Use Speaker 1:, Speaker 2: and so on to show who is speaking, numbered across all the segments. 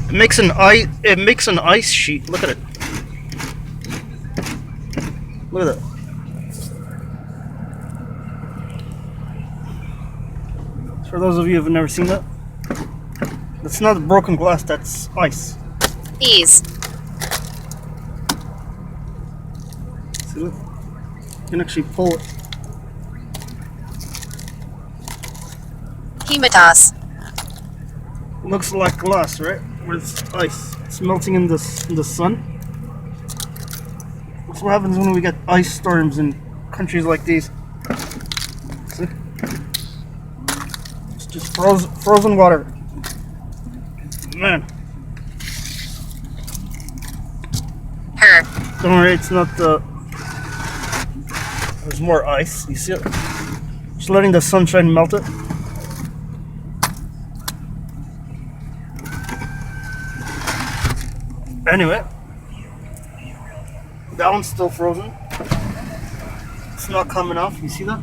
Speaker 1: It makes an ice sheet. Look at it. Look at that. For those of you who've never seen that, that's not broken glass. That's ice.
Speaker 2: Ease.
Speaker 1: See that? You can actually pull it.
Speaker 2: Hematos.
Speaker 1: Looks like glass, right? Where it's ice. It's melting in the sun. That's what happens when we get ice storms in countries like these. See? It's just frozen water. Man.
Speaker 2: Her.
Speaker 1: Don't worry, it's not the... There's more ice. You see it? Just letting the sunshine melt it. Anyway, that one's still frozen. It's not coming off. You see that?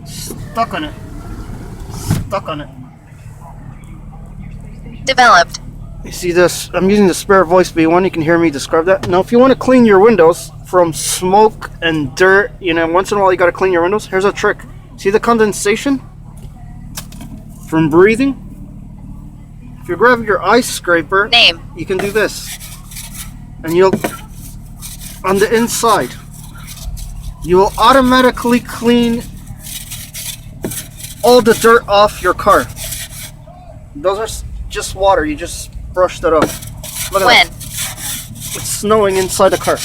Speaker 1: Stuck on it. Stuck on it.
Speaker 2: Developed.
Speaker 1: You see this? I'm using the spare voice B1. You can hear me describe that. Now, if you want to clean your windows from smoke and dirt, you know, once in a while you got to clean your windows. Here's a trick. See the condensation from breathing? If you grab your ice scraper,
Speaker 2: Name.
Speaker 1: you can do this. And you'll, on the inside, you will automatically clean all the dirt off your car. Those are just water. You just brush that off. Look at
Speaker 2: When.
Speaker 1: that. It's snowing inside the car.